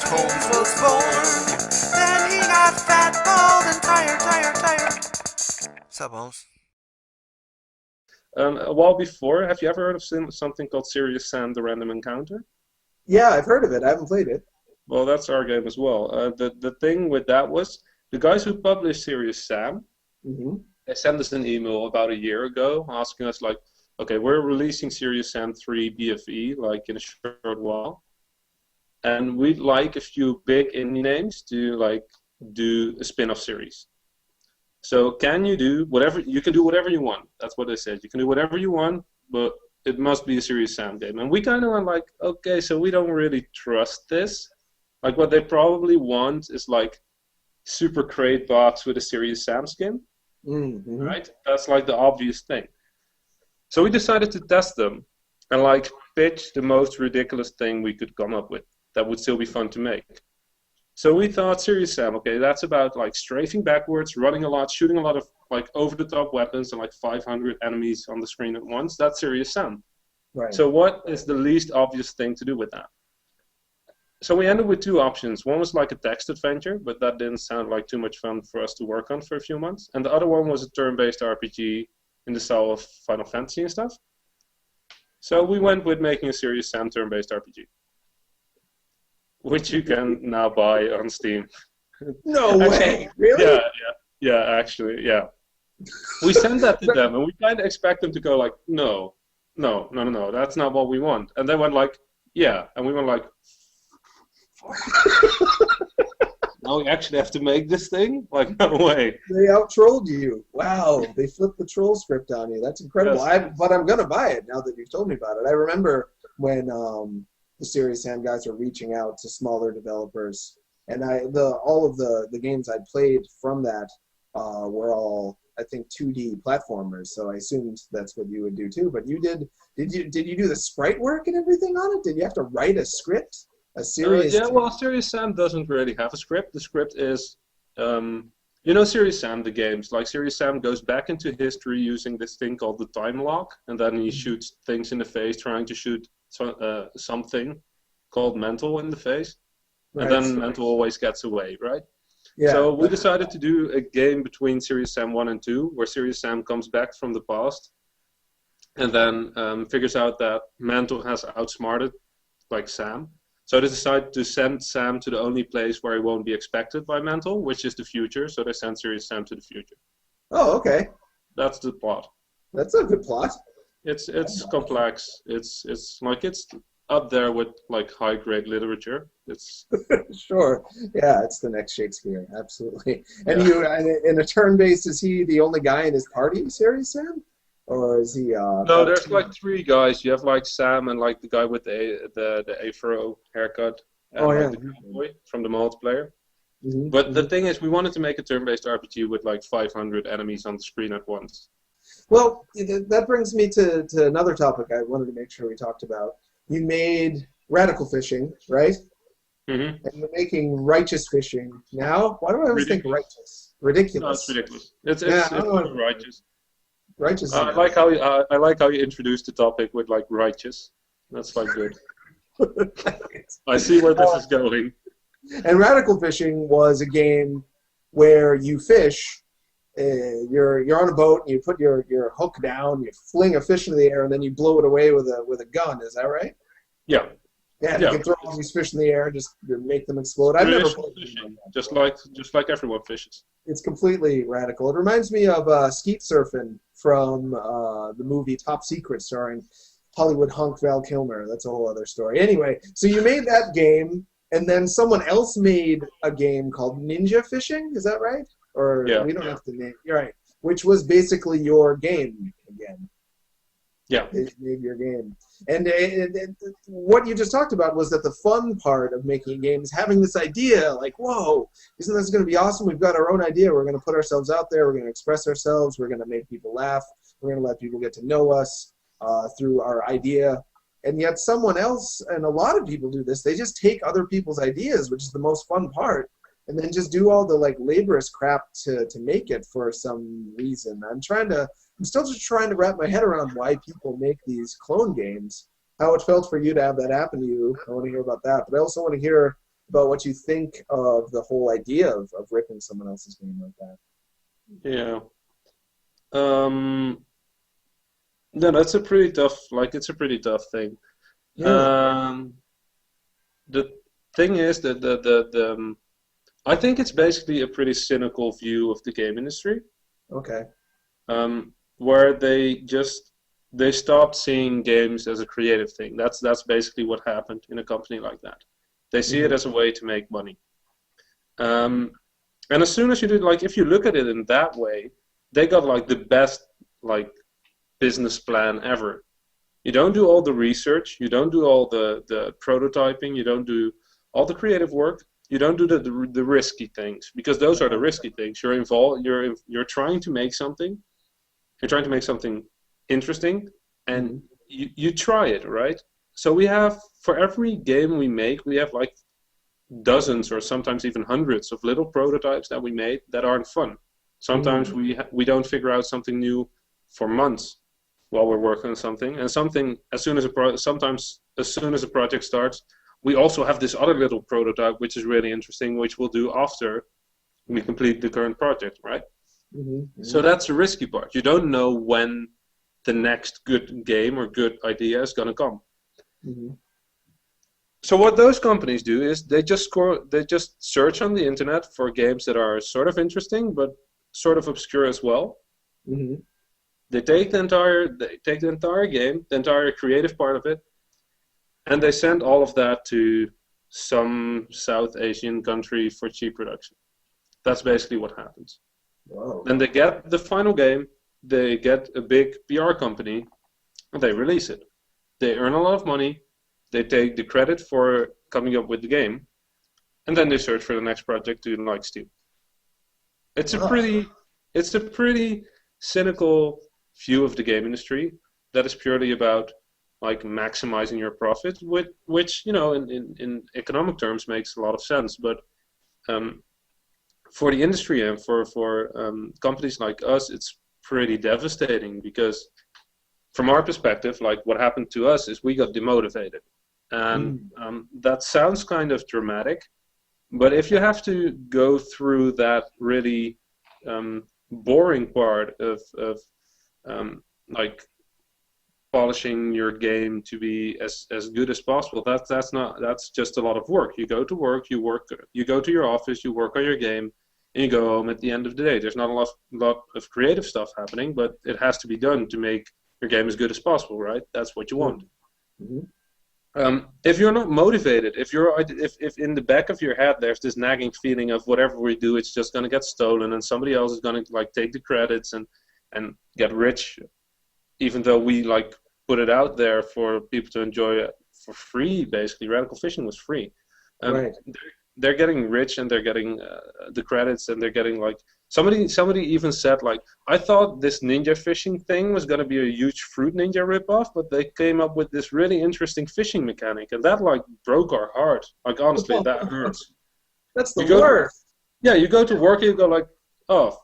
Holmes was born. Then he got fat, bald, and tired. Sup, Holmes? A while before, have you ever heard of something called Serious Sam, the Random Encounter? Yeah, I've heard of it. I haven't played it. Well, that's our game as well. The thing with that was the guys who published Serious Sam, Mm-hmm. they sent us an email about a year ago asking us like, okay, we're releasing Serious Sam 3 BFE like in a short while, and we'd like a few big indie names to like do a spin-off series. So can you do whatever you can do whatever you want? That's what they said. You can do whatever you want, but it must be a Serious Sam game. And we kind of went like, okay, so we don't really trust this. Like what they probably want is like super crate box with a Serious Sam skin, Mm-hmm. right? That's like the obvious thing. So we decided to test them and like pitch the most ridiculous thing we could come up with that would still be fun to make. So we thought Serious Sam, okay, that's about like strafing backwards, running a lot, shooting a lot of like over-the-top weapons and like 500 enemies on the screen at once. That's Serious Sam. Right. So what is the least obvious thing to do with that? So we ended with two options. One was like a text adventure, but that didn't sound like too much fun for us to work on for a few months. And the other one was a turn-based RPG in the style of Final Fantasy and stuff. So we went with making a Serious Sam turn-based RPG, which you can now buy on Steam. No Actually, way! Really? Yeah, actually, yeah. We sent that to them, and we kind of expect them to go like, no, that's not what we want. And they went like, yeah, and we went like, now we actually have to make this thing? Like, no way. They out-trolled you. Wow, they flipped the troll script on you. That's incredible. Yes. But I'm going to buy it now that you've told me about it. I remember when the Serious Sam guys were reaching out to smaller developers, and all of the games I played from that were all, I think, 2D platformers, so I assumed that's what you would do too. But you did you do the sprite work and everything on it? Did you have to write a script? Well, Serious Sam doesn't really have a script. The script is, Serious Sam, the games. Like, Serious Sam goes back into history using this thing called the time lock, and then he shoots things in the face, trying to shoot something called Mental in the face. Right. And then Mental always gets away, right? Yeah. So we decided to do a game between Serious Sam 1 and 2, where Serious Sam comes back from the past, and then figures out that Mental has outsmarted, like, Sam. So they decided to send Sam to the only place where he won't be expected by Mental, which is the future. So they send Serious Sam to the future. Oh, okay. That's the plot. That's a good plot. It's complex. It's up there with like high grade literature. It's Sure. Yeah, it's the next Shakespeare. Absolutely. And in a turn based, is he the only guy in his party, Serious Sam? Or is he No, there's like three guys. You have like Sam and like the guy with the afro haircut and like the cowboy from the multiplayer. Mm-hmm. But the thing is, we wanted to make a turn-based RPG with like 500 enemies on the screen at once. Well, that brings me to another topic I wanted to make sure we talked about. You made radical fishing, right? Mm-hmm. And you're making righteous fishing now. Why do I always think righteous? Ridiculous. No, it's ridiculous. It's righteous. Righteous. I like how you introduced the topic with like righteous. That's like good. I see where this is going. And radical fishing was a game where you fish. You're on a boat and you put your hook down, you fling a fish into the air, and then you blow it away with a gun. Is that right? Yeah. Yeah. You can throw all these fish in the air and just make them explode. I've never played fishing, just like everyone fishes. It's completely radical. It reminds me of skeet surfing from the movie Top Secret, starring Hollywood hunk Val Kilmer. That's a whole other story. Anyway, so you made that game, and then someone else made a game called Ninja Fishing. Is that right? Or we don't have to name. You're right. Which was basically your game again. Yeah. It made your game. And what you just talked about was that the fun part of making a game is having this idea, like, whoa, isn't this going to be awesome? We've got our own idea. We're going to put ourselves out there. We're going to express ourselves. We're going to make people laugh. We're going to let people get to know us through our idea. And yet someone else, and a lot of people do this, they just take other people's ideas, which is the most fun part, and then just do all the like laborious crap to make it for some reason. I'm still just trying to wrap my head around why people make these clone games, how it felt for you to have that happen to you. I want to hear about that. But I also want to hear about what you think of the whole idea of ripping someone else's game like that. Yeah. No, that's a pretty tough. Like, it's a pretty tough thing. Yeah. The thing is that I think it's basically a pretty cynical view of the game industry, Okay. where they stopped seeing games as a creative thing. That's basically what happened in a company like that. They see it as a way to make money. And as soon as you do, like, if you look at it in that way, they got like the best like business plan ever. You don't do all the research, you don't do all the prototyping, you don't do all the creative work, you don't do the risky things, because those are the risky things. You're involved. You're trying to make something. You're trying to make something interesting, and you try it, right? So we have, for every game we make, we have like dozens or sometimes even hundreds of little prototypes that we made that aren't fun. Sometimes we don't figure out something new for months while we're working on something, and something sometimes as soon as a project starts, we also have this other little prototype which is really interesting, which we'll do after we complete the current project, right? So that's the risky part. You don't know when the next good game or good idea is going to come. So what those companies do is they just search on the internet for games that are sort of interesting but sort of obscure as well. They take the entire game, the entire creative part of it, and they send all of that to some South Asian country for cheap production. That's basically what happens. Wow. Then they get the final game, they get a big PR company, and they release it. They earn a lot of money, they take the credit for coming up with the game, and then they search for the next project to like steal. It's a pretty cynical view of the game industry that is purely about like maximizing your profit, which you know in economic terms makes a lot of sense, but for the industry and for companies like us, it's pretty devastating, because from our perspective, like what happened to us is we got demotivated, and that sounds kind of dramatic, but if you have to go through that really boring part of like polishing your game to be as good as possible, that's just a lot of work. You go to work, you go to your office, you work on your game, and you go home at the end of the day. There's not a lot of creative stuff happening, but it has to be done to make your game as good as possible, right? That's what you want. If you're not motivated, if in the back of your head there's this nagging feeling of whatever we do, it's just going to get stolen and somebody else is going to like take the credits and get rich, even though we like put it out there for people to enjoy it for free. Basically, Radical Fishing was free. Right. They're getting rich, and they're getting the credits, and they're getting like somebody even said like, I thought this ninja fishing thing was going to be a huge Fruit Ninja ripoff, but they came up with this really interesting fishing mechanic, and that like broke our heart. Like honestly, that hurts. That's the worst. You go to work, and you go like, oh,